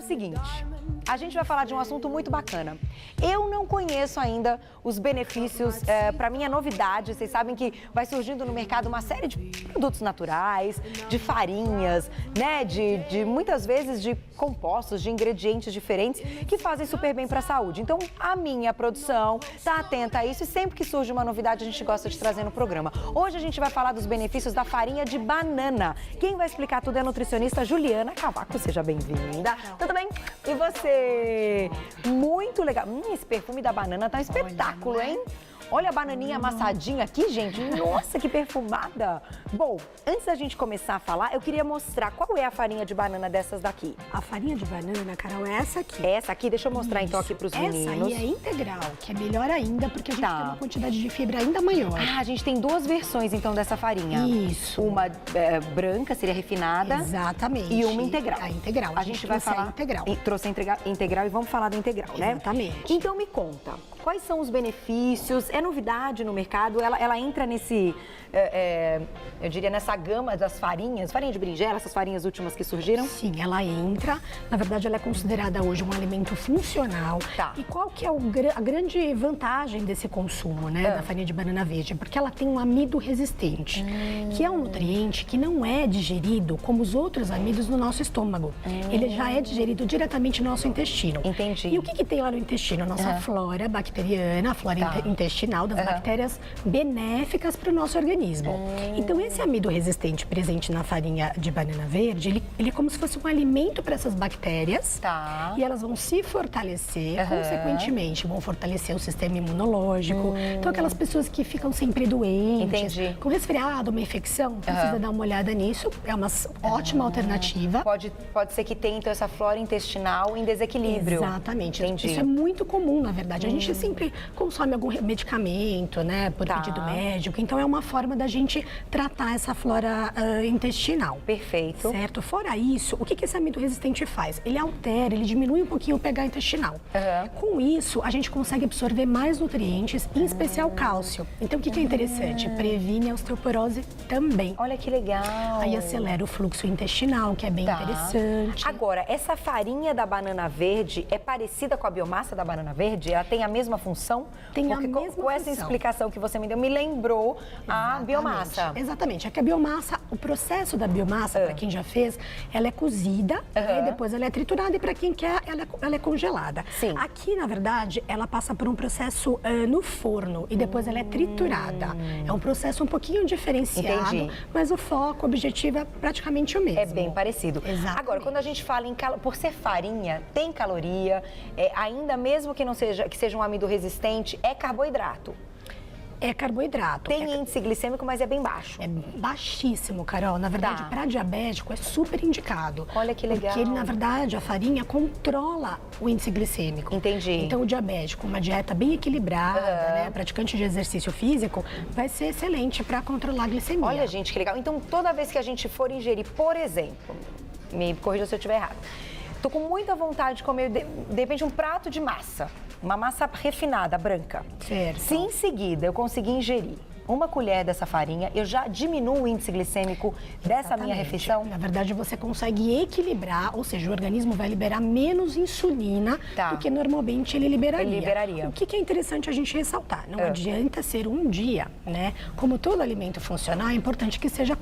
seguinte, a gente vai falar de um assunto muito bacana. Eu não conheço ainda os benefícios, para mim é novidade, vocês sabem que vai surgindo no mercado uma série de produtos naturais, de farinhas, né, de muitas vezes de compostos, de ingredientes diferentes que fazem super bem para a saúde. Então, a minha produção está atenta a isso e sempre que surge uma novidade a gente gosta de trazer no programa. Hoje a gente vai falar dos benefícios da farinha de banana. Quem vai explicar tudo é a nutricionista Juliana Cavaco. Seja bem-vinda. Tudo bem? E você? Muito legal. Esse perfume da banana tá um espetáculo, hein? Olha a bananinha amassadinha aqui, gente. Nossa, que perfumada. Bom, antes da gente começar a falar, eu queria mostrar qual é a farinha de banana dessas daqui. A farinha de banana, Carol, é essa aqui. Essa aqui? Deixa eu mostrar então aqui pros meninos. Essa aí é integral, que é melhor ainda, porque a gente tem uma quantidade de fibra ainda maior. Ah, a gente tem duas versões então dessa farinha. Isso. Uma branca, seria refinada. Exatamente. E uma integral. A integral. A gente vai falar integral. Trouxe a integral e vamos falar da integral, né? Exatamente. Então me conta, quais são os benefícios? É novidade no mercado? Ela entra nesse, eu diria, nessa gama das farinhas, farinha de berinjela, essas farinhas últimas que surgiram? Sim, ela entra. Na verdade, ela é considerada hoje um alimento funcional. Tá. E qual que é a grande vantagem desse consumo, né, da farinha de banana verde? Porque ela tem um amido resistente, que é um nutriente que não é digerido como os outros amidos no nosso estômago. Ele já é digerido diretamente no nosso intestino. Entendi. E o que tem lá no intestino? A nossa flora bacteriana, a flora intestinal das bactérias benéficas para o nosso organismo. Então, esse amido resistente presente na farinha de banana verde, ele é como se fosse um alimento para essas bactérias. Tá. E elas vão se fortalecer, consequentemente, vão fortalecer o sistema imunológico. Então, aquelas pessoas que ficam sempre doentes, com resfriado, uma infecção, precisa dar uma olhada nisso. É uma ótima alternativa. Pode ser que tenha, então, essa flora intestinal em desequilíbrio. Exatamente. Entendi. Isso é muito comum, na verdade. A gente sempre consome algum medicamento, né, por pedido médico. Então, é uma forma da gente tratar essa flora intestinal. Perfeito. Certo? Fora isso, o que esse amido resistente faz? Ele altera, ele diminui um pouquinho o pH intestinal. Com isso, a gente consegue absorver mais nutrientes, em especial cálcio. Então, o que é interessante? Previne a osteoporose também. Olha que legal. Aí acelera o fluxo intestinal, que é bem interessante. Agora, essa farinha da banana verde é parecida com a biomassa da banana verde? Ela tem a mesma função? Tem a mesma função. Com essa explicação que você me deu, me lembrou a biomassa. Exatamente. É que a biomassa, o processo da biomassa, para quem já fez, ela é cozida, e depois ela é triturada e para quem quer, ela é congelada. Sim. Aqui, na verdade, ela passa por um processo no forno e depois ela é triturada. É um processo um pouquinho diferenciado, mas o foco, o objetivo é praticamente o mesmo. É bem parecido. Exatamente. Agora, quando a gente fala em por ser farinha, tem caloria, ainda mesmo que não seja, que seja um amido resistente, é carboidrato. É carboidrato. Tem índice glicêmico, mas é bem baixo. É baixíssimo, Carol. Na verdade, para diabético é super indicado. Olha que legal. Porque, na verdade, a farinha controla o índice glicêmico. Entendi. Então, o diabético, uma dieta bem equilibrada, né, praticante de exercício físico, vai ser excelente para controlar a glicemia. Olha, gente, que legal. Então, toda vez que a gente for ingerir, por exemplo, me corrija se eu estiver errado, tô com muita vontade de comer, de repente, um prato de massa. Uma massa refinada, branca. Certo. Se em seguida eu conseguir ingerir uma colher dessa farinha, eu já diminuo o índice glicêmico dessa minha refeição? Na verdade, você consegue equilibrar, ou seja, o organismo vai liberar menos insulina do que normalmente ele liberaria. O que é interessante a gente ressaltar? Não adianta ser um dia, né? Como todo alimento funcional, é importante que seja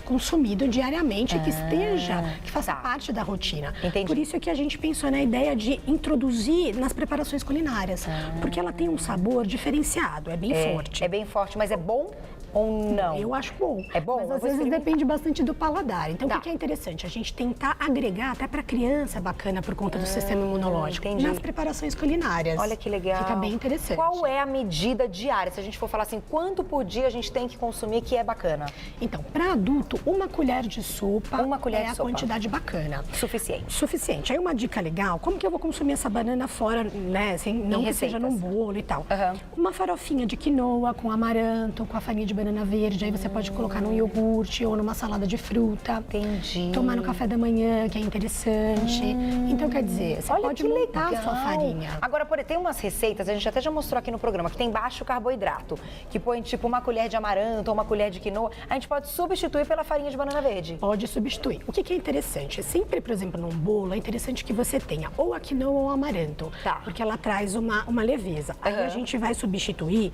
consumido diariamente, que faça parte da rotina. Entendi. Por isso que a gente pensou na ideia de introduzir nas preparações culinárias, porque ela tem um sabor diferenciado, é bem forte. É bem forte, mas é bom ou não? Eu acho bom. É bom? Mas às vezes depende bastante do paladar. Então, o que é interessante? A gente tentar agregar até para criança bacana por conta do sistema imunológico. Nas preparações culinárias. Olha que legal. Fica bem interessante. Qual é a medida diária? Se a gente for falar assim, quanto por dia a gente tem que consumir que é bacana? Então, para adulto, uma colher de sopa é a quantidade bacana. Suficiente. Aí uma dica legal, como que eu vou consumir essa banana fora, né? Assim, não que seja num bolo e tal. Uma farofinha de quinoa com amaranto, com a farinha de banana verde, aí você pode colocar num iogurte ou numa salada de fruta. Entendi. Tomar no café da manhã, que é interessante. Então, quer dizer, você pode montar a sua farinha. Agora, tem umas receitas, a gente até já mostrou aqui no programa, que tem baixo carboidrato, que põe tipo uma colher de amaranto ou uma colher de quinoa. A gente pode substituir pela farinha de banana verde. Pode substituir. O que é interessante? Sempre, por exemplo, num bolo, é interessante que você tenha ou a quinoa ou o amaranto. Tá. Porque ela traz uma leveza. Aí a gente vai substituir,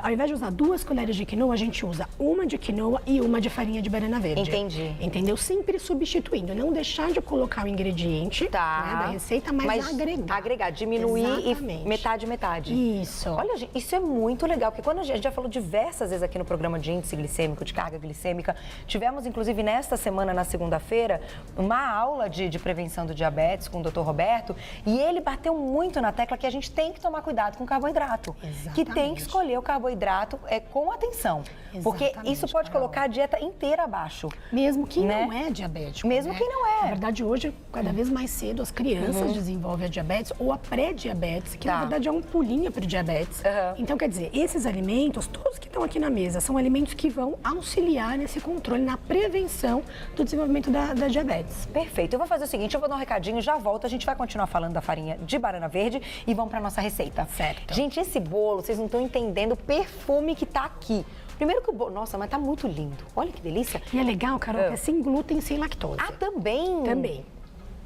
ao invés de usar 2 colheres de quinoa, a gente usa uma de quinoa e uma de farinha de banana verde. Entendi. Entendeu? Sempre substituindo. Não deixar de colocar o ingrediente, né, da receita, mas agregar. Agregar, diminuir. Exatamente. E metade. Isso. Olha, gente, isso é muito legal, porque quando a gente já falou diversas vezes aqui no programa de índice glicêmico, de carga glicêmica, tivemos, inclusive, nesta semana, na segunda-feira, uma aula de prevenção do diabetes com o Dr. Roberto, e ele bateu muito na tecla que a gente tem que tomar cuidado com o carboidrato. Exatamente. Que tem que escolher o carboidrato com atenção. Porque isso pode colocar a dieta inteira abaixo. Mesmo quem não é diabético. Mesmo quem não é. Na verdade, hoje, cada vez mais cedo, as crianças desenvolvem a diabetes ou a pré-diabetes, que na verdade é um pulinho para o diabetes. Então, quer dizer, esses alimentos, todos que estão aqui na mesa, são alimentos que vão auxiliar nesse controle, na prevenção do desenvolvimento da diabetes. Perfeito. Eu vou fazer o seguinte, eu vou dar um recadinho, já volto, a gente vai continuar falando da farinha de banana verde e vamos para nossa receita. Certo. Gente, esse bolo, vocês não estão entendendo o perfume que tá aqui. Primeiro que o bolo... Nossa, mas tá muito lindo. Olha que delícia. E é legal, Carol, que é sem glúten, sem lactose. Ah, também? Também.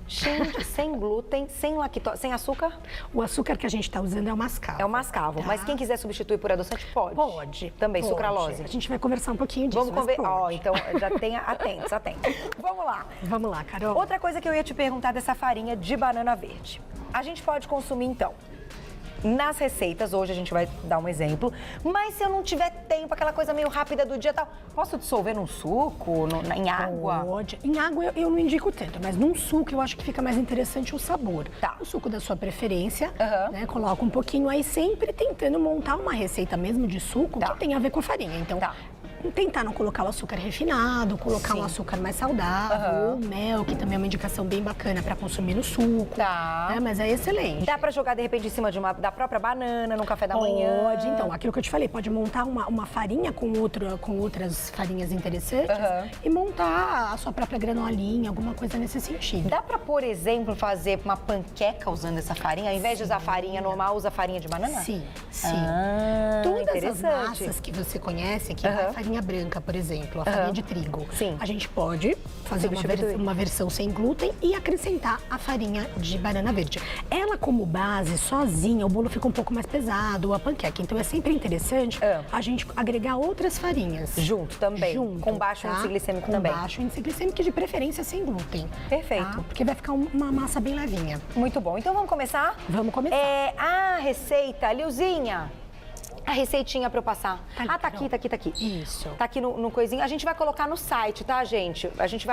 Gente, sem glúten, sem lactose, sem açúcar? O açúcar que a gente está usando é o mascavo. É o mascavo, tá. Mas quem quiser substituir por adoçante, pode? Pode. Também, pode. Sucralose? A gente vai conversar um pouquinho disso. Vamos conversar. Então já tenha atentos. Vamos lá. Vamos lá, Carol. Outra coisa que eu ia te perguntar dessa farinha de banana verde. A gente pode consumir, então, nas receitas, hoje a gente vai dar um exemplo, mas se eu não tiver tempo, aquela coisa meio rápida do dia e tal, posso dissolver num suco, em água? Pode. Em água eu não indico tanto, mas num suco eu acho que fica mais interessante o sabor. Tá. O suco da sua preferência, né? Coloca um pouquinho aí, sempre tentando montar uma receita mesmo de suco que tem a ver com a farinha. Então, tentar não colocar o açúcar refinado, colocar um açúcar mais saudável, ou mel, que também é uma indicação bem bacana para consumir no suco. Tá. Mas é excelente. Dá para jogar, de repente, em cima da própria banana, no café da manhã? Pode. Então, aquilo que eu te falei, pode montar uma farinha com outras farinhas interessantes e montar a sua própria granolinha, alguma coisa nesse sentido. Dá para, por exemplo, fazer uma panqueca usando essa farinha? Ao invés de usar farinha normal, usa farinha de banana? Sim. Todas as massas que você conhece, que é a farinha branca, por exemplo, a farinha de trigo. Sim. A gente pode fazer uma versão sem glúten e acrescentar a farinha de banana verde. Ela como base, sozinha, o bolo fica um pouco mais pesado, ou a panqueca. Então é sempre interessante a gente agregar outras farinhas. Junto também. Com baixo índice glicêmico também. Com baixo índice glicêmico, de preferência sem glúten. Perfeito. Porque vai ficar uma massa bem levinha. Muito bom. Então vamos começar? Vamos começar. A receita, Lilzinha. A receitinha para eu passar. Tá aqui. Isso. Tá aqui no coisinho. A gente vai colocar no site, tá, gente? A gente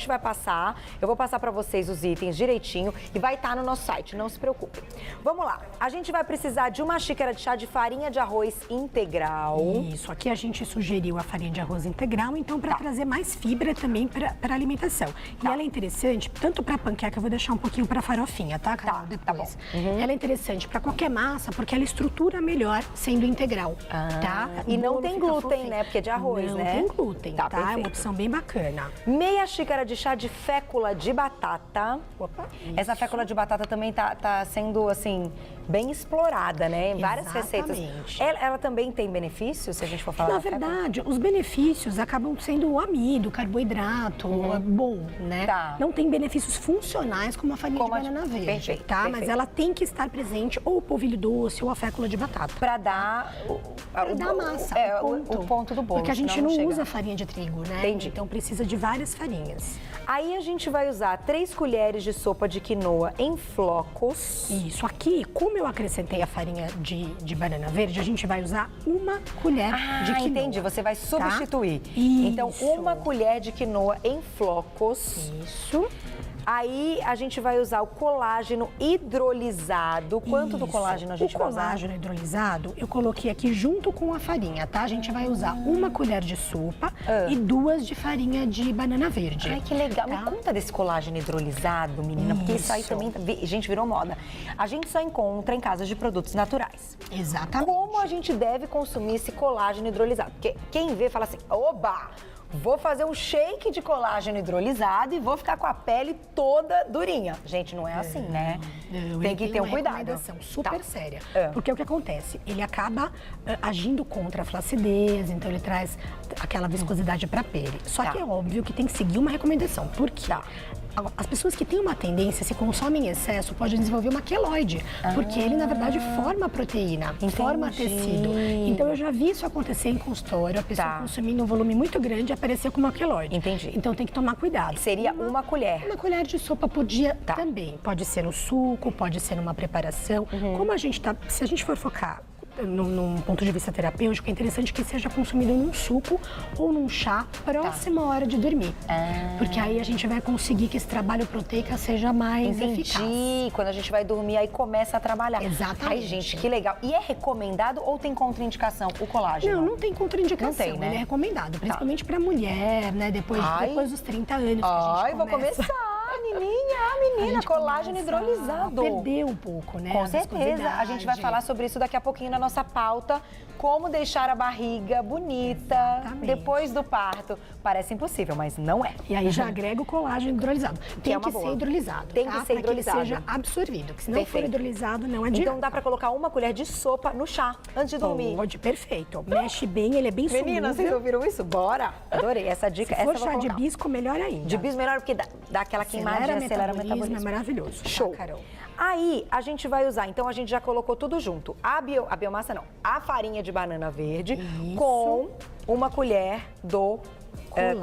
vai passar, eu vou passar para vocês os itens direitinho e vai estar no nosso site, não se preocupem. Vamos lá. A gente vai precisar de 1 xícara de chá de farinha de arroz integral. Isso. Aqui a gente sugeriu a farinha de arroz integral, então para trazer mais fibra também para a alimentação. E ela é interessante, tanto para panqueca, eu vou deixar um pouquinho para farofinha, tá, Carol? Depois. Tá bom. Ela é interessante para qualquer massa, porque ela estrutura melhor sendo integral, tá? E não tem glúten, né? Porque é de arroz, né? Não tem glúten, tá? É uma opção bem bacana. Meia xícara de chá de fécula de batata. Opa, essa fécula de batata também tá sendo, assim, bem explorada, né? Em várias receitas. Ela também tem benefícios, se a gente for falar? Na verdade, os benefícios acabam sendo o amido, o carboidrato, bom, né? Tá. Não tem benefícios funcionais como a farinha de banana verde, perfeito, tá? Perfeito. Mas ela tem que estar presente ou o polvilho doce ou a fécula de batata. Pra dar a massa, o ponto do bolo. Porque a gente não usa farinha de trigo, né? Entendi. Então precisa de várias farinhas. Aí a gente vai usar 3 colheres de sopa de quinoa em flocos. Isso. Aqui, como eu acrescentei a farinha de banana verde, a gente vai usar 1 colher de quinoa. Entendi. Você vai substituir. Tá? Então, 1 colher de quinoa em flocos. Isso. Aí a gente vai usar o colágeno hidrolisado. Quanto do colágeno a gente vai usar? O colágeno hidrolisado eu coloquei aqui junto com a farinha, tá? A gente vai usar uma colher de sopa e 2 de farinha de banana verde. Ai, que legal. Tá? Me conta desse colágeno hidrolisado, menina, porque isso aí também, gente, virou moda. A gente só encontra em casas de produtos naturais. Exatamente. Como a gente deve consumir esse colágeno hidrolisado? Porque quem vê fala assim, oba! Vou fazer um shake de colágeno hidrolisado e vou ficar com a pele toda durinha. Gente, não é assim, né? Tem que ter um cuidado. Recomendação super séria. Porque o que acontece? Ele acaba agindo contra a flacidez, então ele traz aquela viscosidade para a pele. Só que é óbvio que tem que seguir uma recomendação. Por quê? As pessoas que têm uma tendência, se consomem em excesso, podem desenvolver uma queloide, porque ele, na verdade, forma proteína, forma tecido. Então, eu já vi isso acontecer em consultório, a pessoa consumindo um volume muito grande e aparecer com uma queloide. Entendi. Então, tem que tomar cuidado. Seria uma colher? Uma colher de sopa por dia também. Pode ser no suco, pode ser numa preparação. Como a gente tá, se a gente for focar num ponto de vista terapêutico, é interessante que seja consumido num suco ou num chá próximo à hora de dormir. Porque aí a gente vai conseguir que esse trabalho proteico seja mais eficaz. Quando a gente vai dormir, aí começa a trabalhar. Exatamente. Ai, gente, que legal. E é recomendado ou tem contraindicação o colágeno? Não tem contraindicação. Não tem, né? Ele é recomendado, principalmente para mulher, né? Depois dos 30 anos que a gente vou começar. Menina, colágeno hidrolisado. Perdeu um pouco, né? Com certeza. A gente vai falar sobre isso daqui a pouquinho na nossa pauta. Como deixar a barriga bonita depois do parto. Parece impossível, mas não é. E aí já agrega o colágeno hidrolisado. Tem que ser hidrolisado. Tem que ser hidrolisado. Para que seja absorvido. Porque se não for hidrolisado, não adianta. Então dá pra colocar uma colher de sopa no chá antes de dormir. Pode, perfeito. Mexe bem, ele é bem solúvel. Meninas, vocês ouviram isso? Bora! Adorei essa dica. Se for chá de hibisco, melhor ainda. De hibisco melhor porque dá aquela queimadinha, acelera o metabolismo. É maravilhoso. Show. Tá, Carol? Aí, a gente vai usar, então a gente já colocou tudo junto. A biomassa não, a farinha de banana verde com uma colher do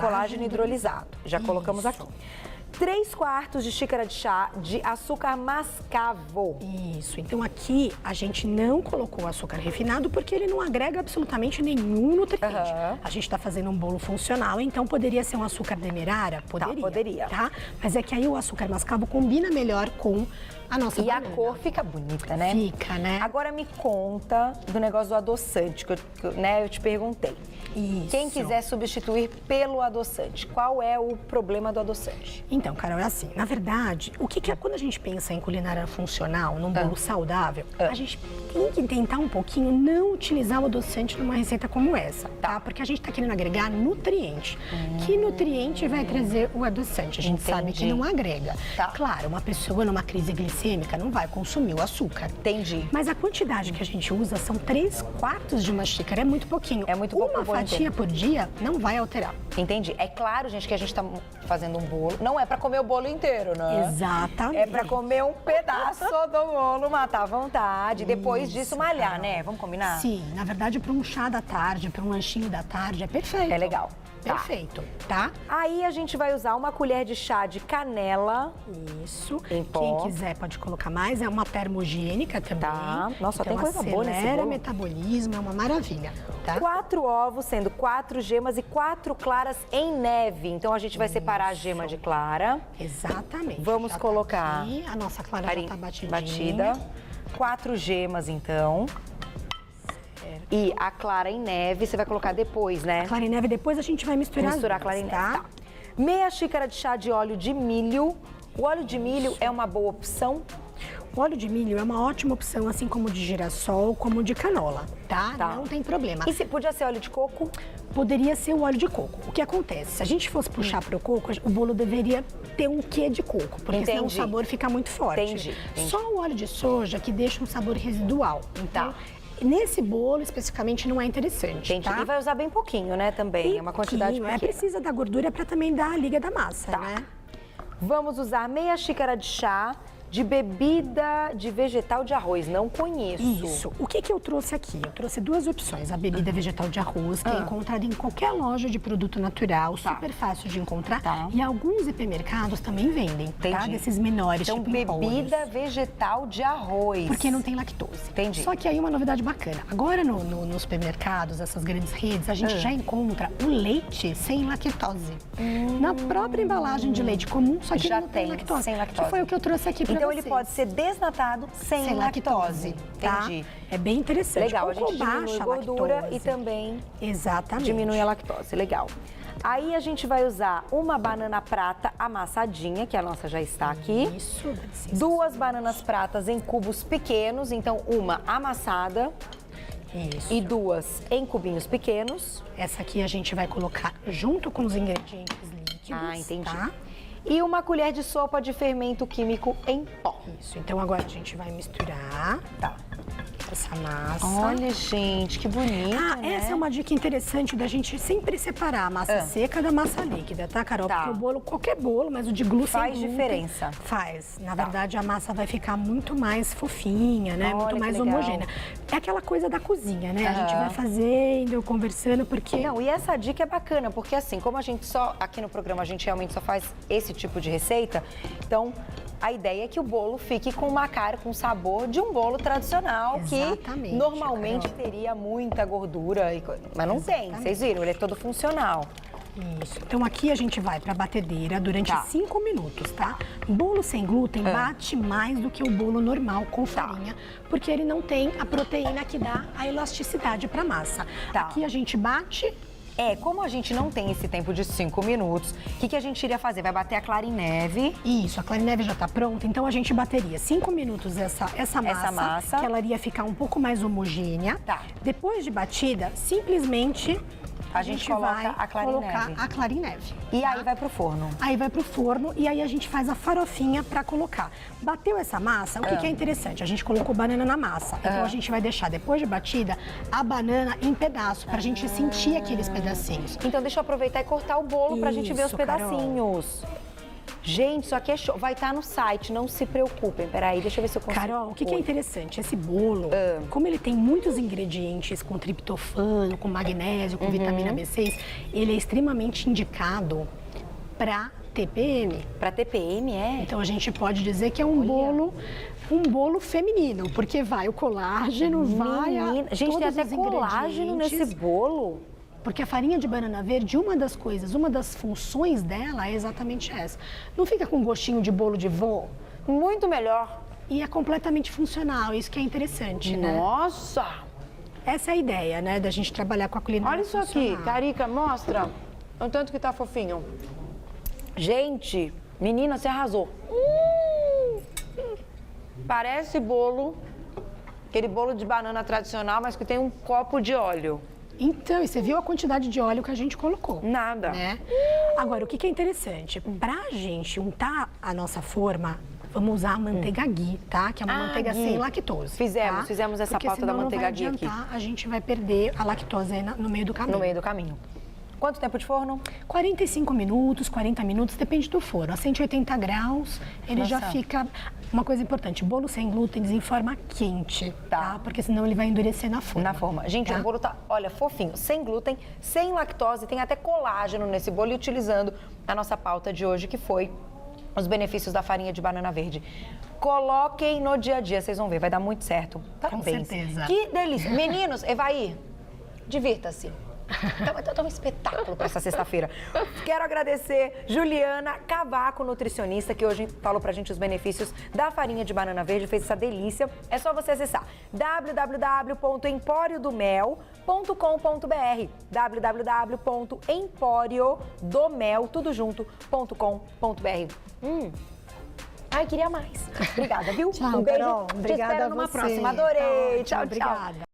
colágeno hidrolisado. Já colocamos aqui. 3/4 de xícara de chá de açúcar mascavo. Isso. Então aqui a gente não colocou açúcar refinado porque ele não agrega absolutamente nenhum nutriente. A gente está fazendo um bolo funcional, então poderia ser um açúcar demerara? Poderia. Tá? Mas é que aí o açúcar mascavo combina melhor com a nossa banana. A cor fica bonita, né? Fica, né? Agora me conta do negócio do adoçante, que eu te perguntei. Isso. Quem quiser substituir pelo adoçante, qual é o problema do adoçante? Então, Carol, é assim, na verdade, o que é quando a gente pensa em culinária funcional, num bolo saudável, a gente tem que tentar um pouquinho não utilizar o adoçante numa receita como essa, tá? Porque a gente tá querendo agregar nutriente. Que nutriente vai trazer o adoçante? A gente sabe que não agrega. Claro, uma pessoa numa crise glicêmica não vai consumir o açúcar. Entendi. Mas a quantidade que a gente usa são 3/4 de uma xícara, é muito pouquinho. É muito pouco. Uma fatia por dia não vai alterar. Entendi. É claro, gente, que a gente tá fazendo um bolo. Não é pra comer o bolo inteiro, né? Exatamente. É pra comer um pedaço do bolo, matar à vontade. Depois disso, malhar, né? Vamos combinar? Sim. Na verdade, para um chá da tarde, para um lanchinho da tarde, é perfeito. É legal. Perfeito, tá? Aí a gente vai usar uma colher de chá de canela. Isso. Em pó. Quem quiser pode colocar mais. É uma termogênica também. Tá. Nossa, então, tem coisa boa nesse acelera bolo. o metabolismo, é uma maravilha, tá? 4 ovos, sendo 4 gemas e 4 claras em neve. Então a gente vai separar a gema de clara. Exatamente. Vamos colocar tá aqui. A nossa clara já tá batida. 4 gemas, então. E a clara em neve você vai colocar depois, né? A clara em neve depois a gente vai misturar a clara em neve, tá? Meia xícara de chá de óleo de milho. O óleo de milho é uma boa opção? O óleo de milho é uma ótima opção, assim como de girassol, como de canola, tá? Não tem problema. E se podia ser óleo de coco? Poderia ser o óleo de coco. O que acontece? Se a gente fosse puxar para o coco, o bolo deveria ter um quê de coco, porque senão o sabor fica muito forte. Entendi. Só o óleo de soja que deixa um sabor residual. Então, nesse bolo, especificamente, não é interessante, Entendi. tá? E vai usar bem pouquinho, né, também? É uma quantidade pequena. Precisa da gordura para também dar a liga da massa, né? Vamos usar meia xícara de chá de bebida de vegetal de arroz, não conheço. Isso. O que eu trouxe aqui? Eu trouxe duas opções. A bebida vegetal de arroz, que é encontrada em qualquer loja de produto natural, super fácil de encontrar. E alguns hipermercados também vendem, tá? Desses menores, então, tipo bebida vegetal de arroz. Porque não tem lactose. Entendi. Só que aí uma novidade bacana. Agora nos supermercados, essas grandes redes, a gente já encontra o leite sem lactose. Na própria embalagem de leite comum, só que já não tem lactose. Sem lactose. Que foi o que eu trouxe aqui pra então vocês. Ele pode ser desnatado sem lactose. Tá? Entendi. É bem interessante. Legal, a gente diminui a gordura e também diminui a lactose. Legal. Aí a gente vai usar uma banana prata amassadinha, que a nossa já está aqui. Isso. 2 bananas pratas em cubos pequenos, então uma amassada. Isso. E 2 em cubinhos pequenos. Essa aqui a gente vai colocar junto com os ingredientes líquidos. Ah, entendi. Tá? E 1 colher de sopa de fermento químico em pó. Isso, então agora a gente vai misturar essa massa. Olha, gente, que bonito, né? Essa é uma dica interessante da gente sempre separar a massa seca da massa líquida, tá, Carol? Porque o bolo, qualquer bolo, mas o de glúten faz diferença. Faz. Na verdade, a massa vai ficar muito mais fofinha, né? Muito mais homogênea. É aquela coisa da cozinha, né? A gente vai fazendo, conversando, porque... Não, e essa dica é bacana, porque assim, como a gente aqui no programa, a gente realmente só faz esse tipo de receita, então... A ideia é que o bolo fique com uma cara, com sabor de um bolo tradicional, que normalmente teria muita gordura, mas não tem, vocês viram, ele é todo funcional. Isso. Então aqui a gente vai para a batedeira durante 5 minutos, tá? Bolo sem glúten bate mais do que o bolo normal com farinha, porque ele não tem a proteína que dá a elasticidade para a massa. Aqui a gente bate... como a gente não tem esse tempo de 5 minutos, o que a gente iria fazer? Vai bater a clara em neve. Isso, a clara em neve já tá pronta, então a gente bateria 5 minutos essa massa, que ela iria ficar um pouco mais homogênea. Depois de batida, simplesmente... A gente coloca a clara em neve. E aí vai pro forno. Aí vai pro forno e aí a gente faz a farofinha pra colocar. Bateu essa massa, o que é interessante? A gente colocou banana na massa. Então a gente vai deixar, depois de batida, a banana em pedaço, pra gente sentir aqueles pedacinhos. Então deixa eu aproveitar e cortar o bolo pra gente ver os pedacinhos. Carol. Gente, isso aqui é show. Vai estar no site, não se preocupem. Peraí, deixa eu ver se eu consigo. Carol, o que é interessante? Esse bolo, como ele tem muitos ingredientes com triptofano, com magnésio, com vitamina B6, ele é extremamente indicado para TPM. Para TPM, Então a gente pode dizer que é um bolo feminino, porque vai o colágeno, gente, tem até colágeno nesse bolo. Porque a farinha de banana verde, uma das funções dela é exatamente essa. Não fica com gostinho de bolo de vó? Muito melhor. E é completamente funcional, isso que é interessante, né? Nossa! Essa é a ideia, né, da gente trabalhar com a culinária Olha isso aqui, Carica, mostra o tanto que tá fofinho. Gente, menina, você arrasou. Parece bolo, aquele bolo de banana tradicional, mas que tem um copo de óleo. Então, e você viu a quantidade de óleo que a gente colocou? Nada. Né? Agora, o que é interessante? Pra gente untar a nossa forma, vamos usar a manteiga ghee, tá? Que é uma manteiga sem lactose. Fizemos essa pauta da manteiga ghee aqui. A gente vai perder a lactose aí no meio do caminho. No meio do caminho. Quanto tempo de forno? 45 minutos, 40 minutos, depende do forno. A 180 graus, ele já fica... Uma coisa importante, bolo sem glúten em forma quente, tá? Porque senão ele vai endurecer na forma. Na forma. Gente, o bolo tá, olha, fofinho, sem glúten, sem lactose, tem até colágeno nesse bolo, e utilizando a nossa pauta de hoje, que foi os benefícios da farinha de banana verde. Coloquem no dia a dia, vocês vão ver, vai dar muito certo. Parabéns. Com certeza. Que delícia. Meninos, Evaí, divirta-se. Então, um espetáculo para essa sexta-feira. Quero agradecer Juliana Cavaco, nutricionista, que hoje falou pra gente os benefícios da farinha de banana verde, fez essa delícia. É só você acessar www.emporiodomel.com.br www.emporiodomel.com.br Ai, queria mais. Obrigada, viu? Tchau, um beijo. Carol. Obrigada. Te espero numa próxima. Adorei. Tchau, tchau. Obrigada.